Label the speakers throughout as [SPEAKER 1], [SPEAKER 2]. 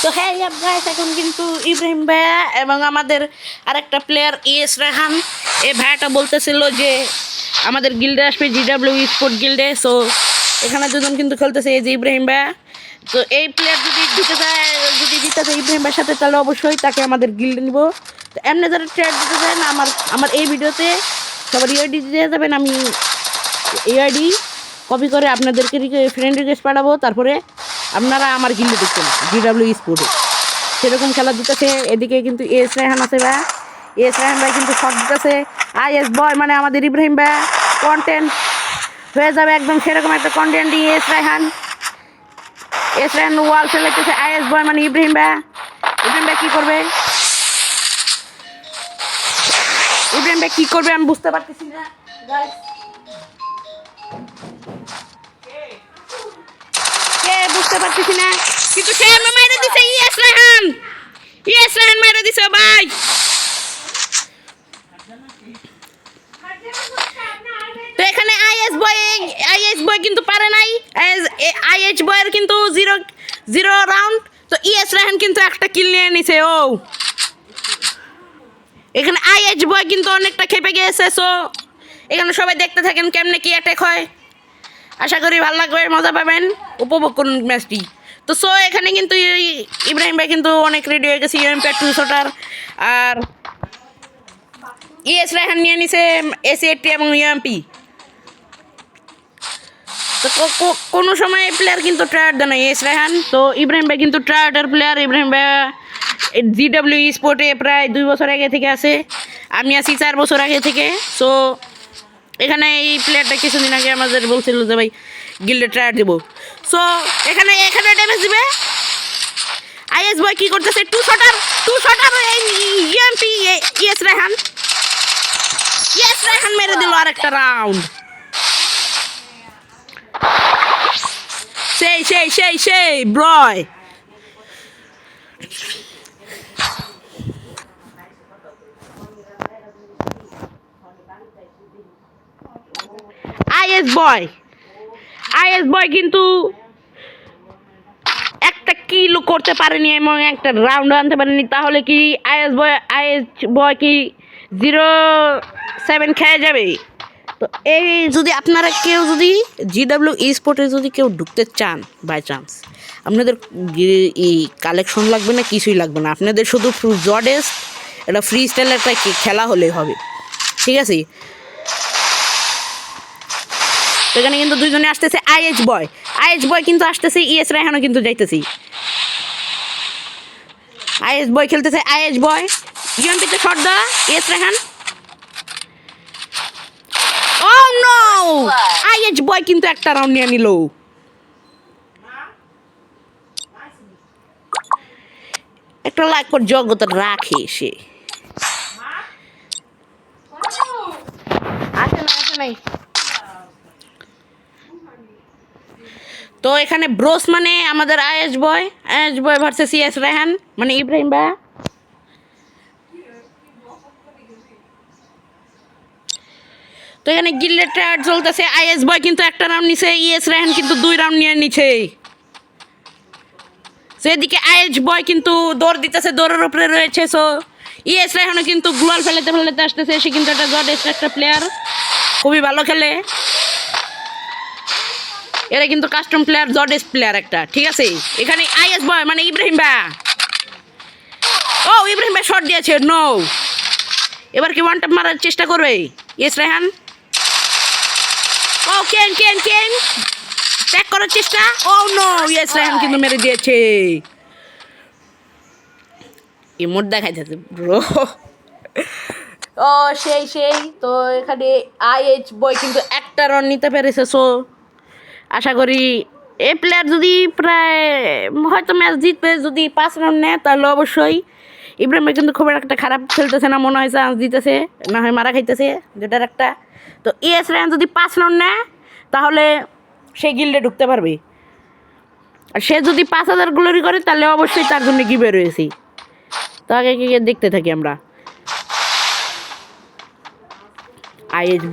[SPEAKER 1] তো হ্যাঁ গাইস, এখন কিন্তু ইব্রাহিম ভাইয়া এবং আমাদের আরেকটা প্লেয়ার ইএস রায়হান, এই ভাইয়াটা বলতেছিল যে আমাদের গিল্ডে আসবে, জিডাব্লিউ স্পোর্ট গিল্ডে। সো এখানে দুজন কিন্তু খেলতেছে, এই যে ইব্রাহিম ভাইয়া। তো এই প্লেয়ার যদি দিতে চায়, ইব্রাহিম ভাইয়ের সাথে, তাহলে অবশ্যই তাকে আমাদের গিল্ডে নিব। তো এমনি যারা ট্রেড দিতে চায় না, আমার এই ভিডিওতে সবার ইআইডি দিয়ে যাবেন। আমি ইআইডি কপি করে আপনাদেরকে ফ্রেন্ড রিকোয়েস্ট পাঠাবো, তারপরে আপনারা আমার গিল্ডে দেখছেন জিডাব্লিউ স্পোর্টে সেরকম খেলা দিতেছে। এদিকে কিন্তু এস রায়হান আছে ভাই, এস রায়হান ভাই কিন্তু শট দিতেছে। আইএস বয় মানে আমাদের ইব্রাহিম ভাই কন্টেন্ট হয়ে যাবে একদম সেরকম একটা কন্টেন্ট দিয়ে এস রায়হান ওয়াল ফেলাইতেছে। আইএস বয় মানে ইব্রাহিম ভাই কী করবে, ইব্রাহিম ভাই কী করবে আমি বুঝতে পারতেছি না গাইস। বুঝতে পারতেছি না, কিন্তু সে মেরে দিছে। ইএস রায়হান মেরে দিছে ভাই। তো এখানে আইএস বয় কিন্তু পারে নাই। আইএস বয়ের কিন্তু জিরো রাউন্ড। তো ইএস রায়হান কিন্তু একটা কিল নিয়ে নিছে। ও এখানে আইএস বয় কিন্তু অনেকটা খেপে গিয়েছে। সো এখানে সবাই দেখতে থাকেন কেমনে কি অ্যাটাক হয়। আশা করি ভালো লাগবে, মজা পাবেন, উপভোগ করুন ম্যাচটি। তো সো এখানে কিন্তু ইব্রাহিম ভাই কিন্তু অনেক রেডি হয়ে গেছে ইউএমপি 200টার। আর ইএস রায়হান নিয়ে নিছে এসি80 এবং ইউএমপি। তো কোনো সময় প্লেয়ার কিন্তু ট্রায়ার দেয় না ইএস রায়হান। তো ইব্রাহিম ভাই কিন্তু ট্রায়ার্ডের প্লেয়ার। ইব্রাহিম ভাই জিডাব্লিউ স্পোর্টে প্রায় 2 বছর আগে থেকে আছে, আমি আছি 4 বছর আগে থেকে। সো এখানে এই প্লেয়ারটা কিছুদিন আগে আমাদের বলছিল যে ভাই গিল্ডে ট্রায়ার দেবো। সো এখানে ড্যামেজ দিবে। আইএস বয় কি করতেছে, টু শটার ইএমপি। ইএস রায়হান মেরে দিল আরেকটা রাউন্ড। সেই ব্রয়। আইএস বয় কিন্তু একটা কিল করতে পারেনি এবং একটা রাউন্ড আনতে পারেনি। তাহলে কি আইএস বয় কি 0-7 খেয়ে যাবে? তো এই যদি আপনারা কেউ যদি জিডাব্লিউ স্পোর্টে যদি কেউ ঢুকতে চান, বাই চান্স আপনাদের এই কালেকশন লাগবে না, কিছুই লাগবে না। আপনাদের শুধু জডেস এটা ফ্রি স্টাইল একটা খেলা হলেই হবে, ঠিক আছে? তো এখানে কিন্তু দুইজনে আসতেছে। আইএস বয় কিন্তু আসতেছে, ইএস রায়হানও কিন্তু যাইতেছি। আইএস বয় খেলতেছে, আইএস বয় ইউএমপিতে শট দেওয়া ES Raihan. Oh no, IS boy কিন্তু একটা রাউন্ড নিয়ে নিল। একটা লাইক পর জগৎ রাখে সে। আসে নাই। তো এখানে ব্রোস মানে আমাদের IS boy versus ES Raihan মানে ইব্রাহিম ভাই। তো এখানে গিল্ডের ট্রায়াল চলতেছে। আইএস বয় কিন্তু একটা রাউন্ড নিছে, ইএস রায়হান কিন্তু 2 রাউন্ড নিয়ে নিছে। সেদিকে আইএস বয় কিন্তু দৌড় দিতেছে, দৌড়ের উপরে রয়েছে। সো ইএস রায়হানও কিন্তু গ্লোয়াল ফেলাতে আসতেছে। সে কিন্তু একটা জডেস্ট একটা প্লেয়ার, খুবই ভালো খেলে। এরা কিন্তু কাস্টম প্লেয়ার, জডেস্ট প্লেয়ার একটা, ঠিক আছে? এখানে আইএস বয় মানে ইব্রাহিম ভাই। ও ইব্রাহিম ভাই শট দিয়েছে, নো। এবার কি ওয়ান ট্যাপ মারার চেষ্টা করবে ইএস রায়হান? ও কেন ট্যাগ করার চেষ্টা। ও নো, ইএস রায়হান কিন্তু মেরে দিয়েছে। ইমোট দেখাইতেছে ব্রো। ও সেই তো এখানে আইএস বয় কিন্তু একটা রান নিতে পেরেছে। সো আশা করি এই প্লেয়ার যদি প্রায় হয়তো ম্যাচ জিতবে, যদি 5 রাউন্ড নেয় তাহলে অবশ্যই। ইব্রাহিম কিন্তু খুব একটা খারাপ খেলতেছে না, মনে হয় চান্স দিতেছে, না হয় মারা খাইতেছে যেটার একটা। তো ইএস রায়হান যদি 5 রাউন্ড নেয় তাহলে সে গিল্ডে ঢুকতে পারবে। আর সে যদি 5000 গ্লোরি করে তাহলে অবশ্যই তার জন্য গিভে রয়েছে। তো আগে দেখতে থাকি আমরা। IS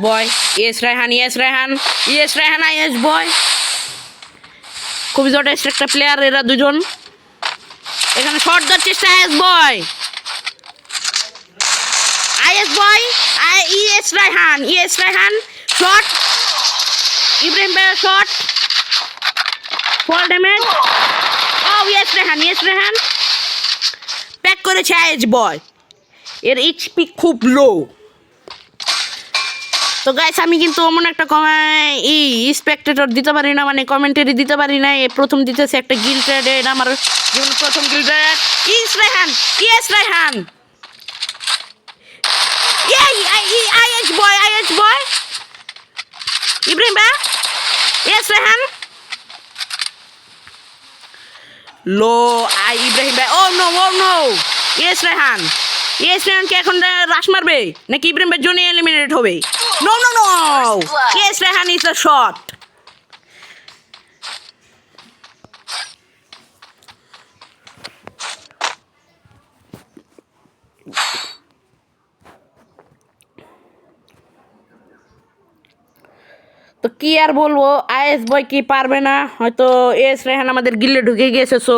[SPEAKER 1] boy ES Raihan, IS boy. খুবই জটেস্ট একটা প্লেয়ার এরা দুজন। এখানে শর্ট দেওয়ার চেষ্টা IS boy, ES Raihan shot, Ibrahim ভাই শট, ফল ড্যামেজ। ও ইয়েস রেহান প্যাক করেছে আইএস বয়, এর এইচপি খুব লো। তো গাইস আমি কিন্তু এমন একটা স্পেক্টেটর দিতে পারি না, মানে কমেন্টারি দিতে পারি না। এ প্রথম দিতেছে একটা গিল ট্রেড, এটা আমার জীবনে প্রথম গিল ট্রেড। Yes Raihan IS boy Ibrahim ভাই, ইয়েস রায়হান লো ইব্রাহিম ভাই। ও নো ইয়েস রায়হান কি এখন রাশ মারবে নাকি ইব্রাহিম ভাই জোনে এলিমিনেট হবে? No ES Raihan is a shot. তো কি আর বলবো, আইএস বয় কি পারবে না, হয়তো এস রেহান আমাদের গিল্লে ঢুকে গিয়েছে। সো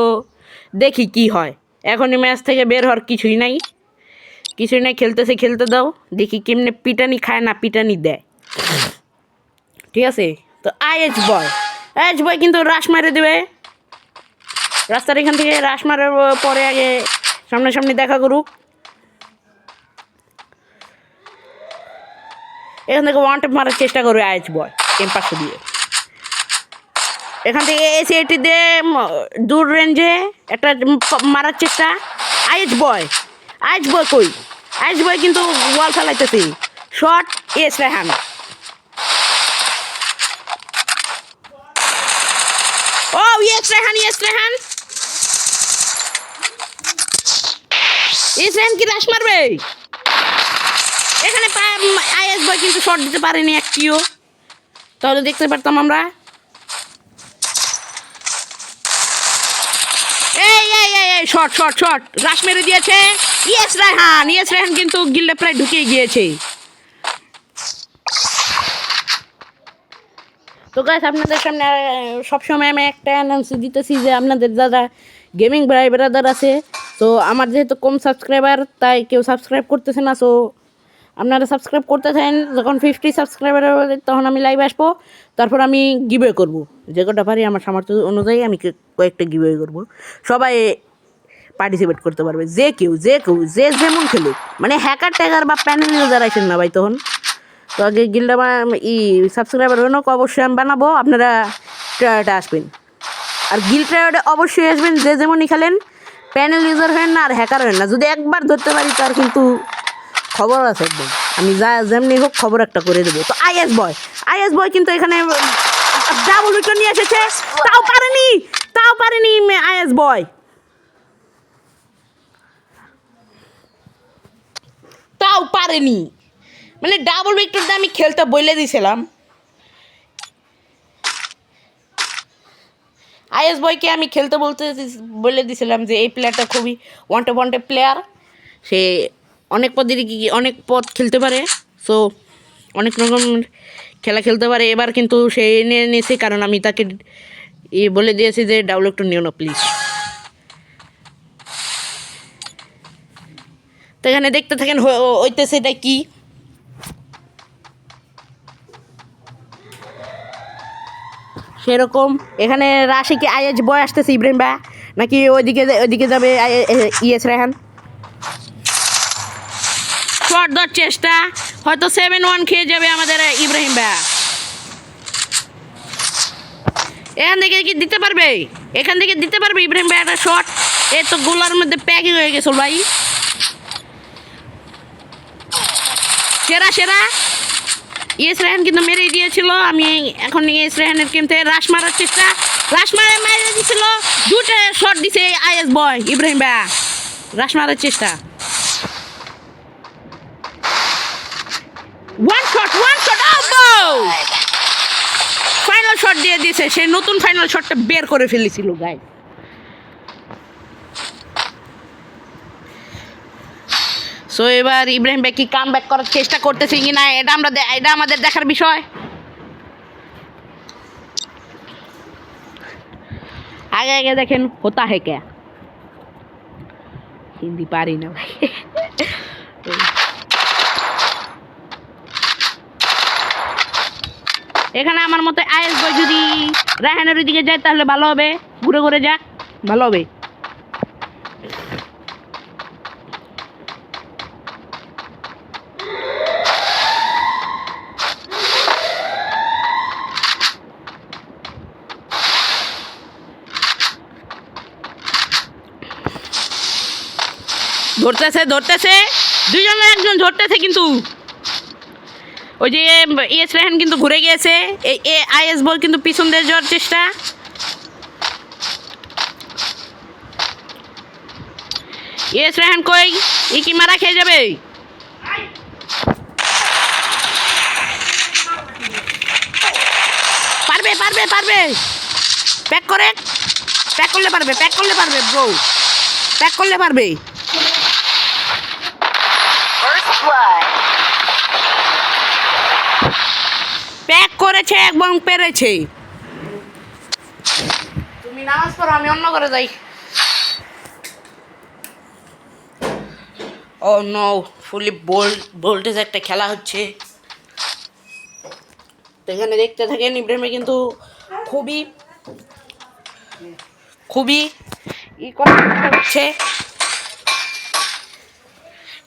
[SPEAKER 1] দেখি কি হয়, এখনই ম্যাচ থেকে বের হওয়ার কিছুই নাই, খেলতে দাও, দেখি কেমনে পিটানি খায় না পিটানি দেয়, ঠিক আছে? তো আইএস বয় কিন্তু রাশ মারে দেবে, রাস্তার এখান থেকে রাশ মারার পরে আগে সামনাসামনি দেখা করুক। এখান থেকে ওয়ান ট্যাপ মারার চেষ্টা করবে আইএস বয় এম500 দিয়ে। এখান থেকে এসি দিয়ে দূর রেঞ্জে একটা মারার চেষ্টা। আইএস বয় কই? আইএস বয় কিন্তু ওয়াল ফেলাইতেছে, শট এস রেহান। ও ইয়েস রেহান কি রাশ মারবে? এখানে আইএস বয় কিন্তু শট দিতে পারেনি একটিও, তাহলে দেখতে পারতাম আমরা। শট রাশ মেরে দিয়েছে ইয়েস রায়হান কিন্তু গিল্ডে প্রায় ঢুকে গিয়েছে। তো গাইস আপনাদের সামনে সবসময় আমি একটা অ্যানাউন্স দিতেছি যে আপনাদের যারা গেমিং ভাই ব্রাদার আছে, তো আমার যেহেতু কম সাবস্ক্রাইবার তাই কেউ সাবস্ক্রাইব করতেছে না। সো আপনারা সাবস্ক্রাইব করতে থাকেন, যখন 50 সাবস্ক্রাইবার হবে তখন আমি লাইভ আসবো, তারপর আমি গিভওয়ে করবো, যে কটা পারি আমার সামর্থ্য অনুযায়ী আমি কয়েকটা গিভওয়ে করবো, সবাই পার্টিসিপেট করতে পারবে, যে কেউ যে যেমন খেলুক, মানে হ্যাকার ট্যাকার বা প্যানেল ইউজার আসেন না ভাই তখন। তো আগে গিল্ডা সাবস্ক্রাইবার হন অবশ্যই আমি বানাবো, আপনারা ট্রায়ালটা আসবেন, আর গিল ট্রায়ালটা অবশ্যই আসবেন যে যেমনই খেলেন, প্যানেল ইউজার হেন না আর হ্যাকার হেন না। যদি একবার ধরতে পারি তার কিন্তু খবর আছে একদম, আমি যেমনি হোক খবর একটা করে দেবো। তো আইএস বয় কিন্তু এখানে ডাবল উইকেট নিয়ে এসেছে, তাও পারেনি আইএস বয়, মানে ডাবল উইকেটটা আমি খেলতে বলে দিয়েছিলাম। আইএস বয়কে আমি খেলতে বলে দিয়েছিলাম যে এই প্লেয়ারটা খুবই ওয়ান্টে প্লেয়ার, সে অনেক পথ খেলতে পারে, সো অনেক রকম খেলা খেলতে পারে। এবার কিন্তু সে নিয়েছে, কারণ আমি তাকে বলে দিয়েছি যে ডাবল একটু নিও না প্লিজ। তো এখানে দেখতে থাকেন হইতেছে এটা কি। সেরকম এখানে রাশি কি আইএস বয় আসতেছে ইব্রাহিম ভাই, নাকি ওইদিকে যাবে ইয়েস রেহান? শর্ট দেওয়ার চেষ্টা, হয়তো 7-1 খেয়ে যাবে আমাদের ইব্রাহিম ভাই। এখান থেকে কি দিতে পারবে? ইব্রাহিম ভাই একটা শট, এ তো গোলার মধ্যে প্যাকিং হয়ে গেছিল ভাই। সেরা ইয়েস রেহান কিন্তু মেরেই দিয়েছিল। আমি এখন ইয়েস রেহানের গেম থেকে রাশ মারার চেষ্টা, মেরে দিয়েছিল, দুটো শট দিছে আইএস বয় ইব্রাহিম ভাই, রাশ মারার চেষ্টা, ওয়ান শট ফাইনাল শট দিয়ে দিয়েছে, সে নতুন ফাইনাল শটটা বের করে ফেলেছিল গাইস। সো এবার ইব্রাহিম ভাই কি কাম ব্যাক করার চেষ্টা করতেছে কিনা এটা আমাদের দেখার বিষয়। আগে আগে দেখেন হোতা হে ক্যা। হিন্দি পারি না ভাই। এখানে আমার মতে আইএস বয় যদি রায়হানের ওইদিকে যায় তাহলে ভালো হবে, ঘুরে ঘুরে যাক ভালো হবে। ধরতেছে ধরতেছে, দুইজনে একজন ধরতেছে, কিন্তু ওই যে ইয়েস রায়হান কিন্তু ঘুরে গিয়েছে, এই আইএস বল কিন্তু পিছন দিয়ে যাওয়ার চেষ্টা। ইয়েস রায়হান কই, ই কি মারা খেয়ে যাবে? পারবে পারবে পারবে, প্যাক করে, প্যাক করলে পারবে, প্যাক করলে পারবে ব্রো, প্যাক করলে পারবে। প্যাক করেছে এবং পেরেছে। তুমি নামাজ পড়ো, আমি অন্য করে যাই। ও নো, ফুলি ভোল্টেজ একটা খেলা হচ্ছে। তো এখানে দেখতে থাকেন, ইব্রাহিমে কিন্তু খুবই খুবই করছে,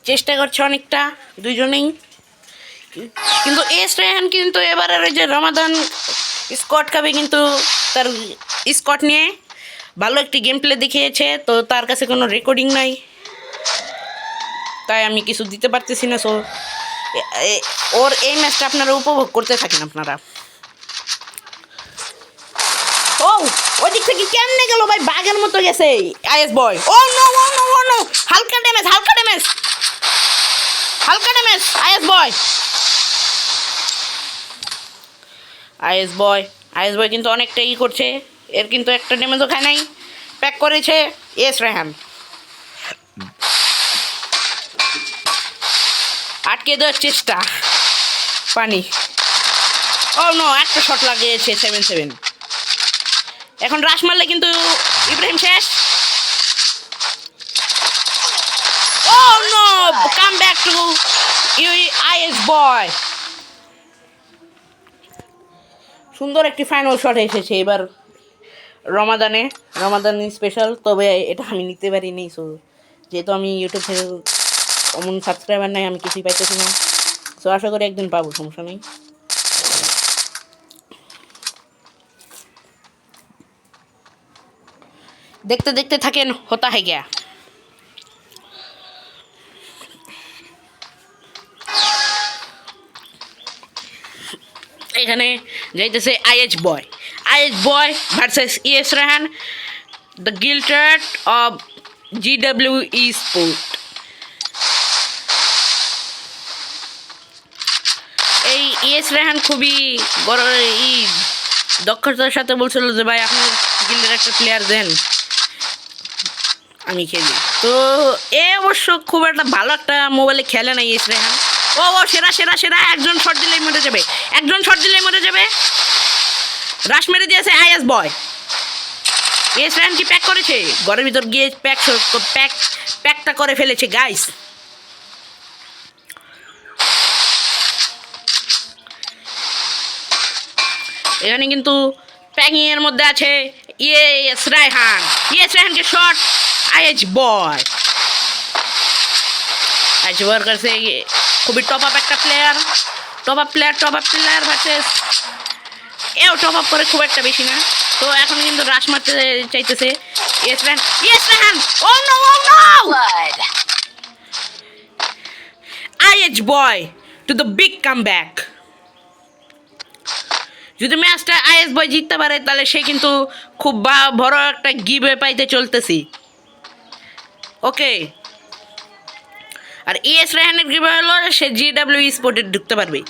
[SPEAKER 1] চেষ্টা করছে অনেকটা দুইজনেই। কিন্তু এস রায়হান কিন্তু এবারের যে রমাদান স্কট কাপে কিন্তু তার স্কট নিয়ে ভালো একটি গেম প্লে দেখিয়েছে। তো তার কাছে কোনো রেকর্ডিং নাই, তাই আমি কিছু দিতে পারতেছি না। সো ওর এই ম্যাচটা আপনারা উপভোগ করতে থাকেন আপনারা। ও ওই দিক থেকে কেমনে গেল ভাই, বাঘের মতো গেছে IS boy. Oh no oh no oh no, হালকা ড্যামেজ, হালকা ড্যামেজ, হালকা damage IS boy. IS boy কিন্তু অনেকটা ই করছে, এর কিন্তু একটা ড্যামেজও খায় নাই। প্যাক করেছে এস রায়হান, আটকে দেওয়ার চেষ্টা, পানি। ও নো, একটা শট লাগিয়েছে 7-7। এখন রাশ মারলে কিন্তু ইব্রাহিম শেষ। Oh no, come back to IS boy. সুন্দর একটি ফাইনাল শট এসেছে এবার রমাদান স্পেশাল। তবে এটা আমি নিতে পারিনি, সো যেহেতু আমি ইউটিউব থেকে অমন সাবস্ক্রাইবার নাই, আমি কিছুই পাইতেছি না। সো আশা করি একদিন পাবো, সমস্যা নেই। দেখতে দেখতে থাকেন হোতা হে গিয়া। এখানে যাইতেছে IS boy versus ES Raihan, the গিল্টার্ড অফ GWE স্পোর্ট। এই ইএস রায়হান খুবই বড় দক্ষতার সাথে বলছিল যে ভাই আপনার গিল্ডের একটা প্লেয়ার দেন, আমি খেলি। তো এ অবশ্য খুব একটা ভালো একটা মোবাইলে খেলে না ইএস রায়হান। ও সেরা সেরা সেরা, একজন শট দিলেই মরে যাবে, একজন শট দিলেই মরে যাবে। রাশ মেরে দিয়েছে আইএস বয়। ইএস রায়হান কি প্যাক করেছে, ঘরের ভিতর গিয়ে প্যাকটা করে ফেলেছে গাইস। এখানে কিন্তু প্যাকিং এর মধ্যে আছে ইএস রায়হানকে শট আইএস বয় করছে। খুবই টপ আপ একটা player, top up player versus এও টপ আপ করে খুব একটা বেশি না। তো এখন কিন্তু রাশ মারতে চাইতেছে ES Raihan. Oh no IS boy to the big comeback. যদি ম্যাচটা আইএস বয় জিততে পারে তাহলে সে কিন্তু খুব বড় একটা গিভওয়ে পাইতে চলতেছি। ওকে, আর ইএস রায়হানের গিভওয়ে হলো সে GWE স্পোর্টে ঢুকতে পারবে।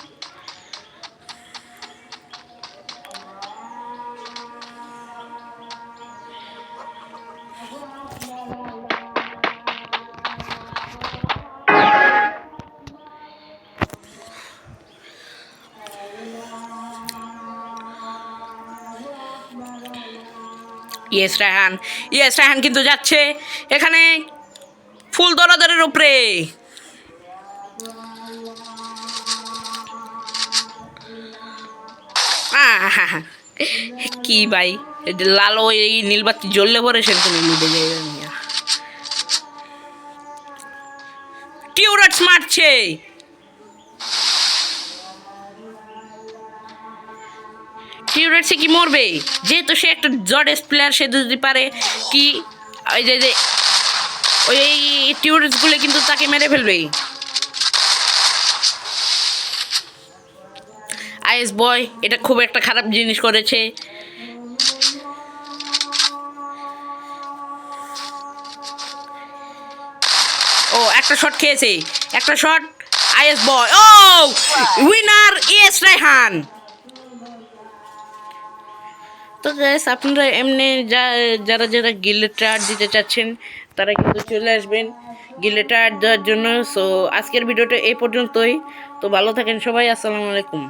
[SPEAKER 1] ইয়েস রায়হান কিন্তু যাচ্ছে এখানে ফুল দরাদরের উপরে। কি ভাই, লালো এই নীলবাতি জ্বললে পরে সেটা লুটে যায়। টিউরাটস মারছে, টিউরেটসে কি মরবে? যেহেতু সে একটা জডেস প্লেয়ার, সে যদি পারে কি ওই যে ওই টিউরেটসগুলো কিন্তু তাকে মেরে ফেলবে। আইএস বয় এটা খুব একটা খারাপ জিনিস করেছে। ও একটা শট খেয়েছে, একটা shot. IS boy, oh winner ES Raihan. তো গ্যাস আপনারা এমনি যারা যারা গিল্ডে ট্রায়ার দিতে চাচ্ছেন তারা কিন্তু চলে আসবেন গিল্ডে ট্রায়ার দেওয়ার জন্য। সো আজকের ভিডিওটা এই পর্যন্তই। তো ভালো থাকেন সবাই, আসসালামু আলাইকুম।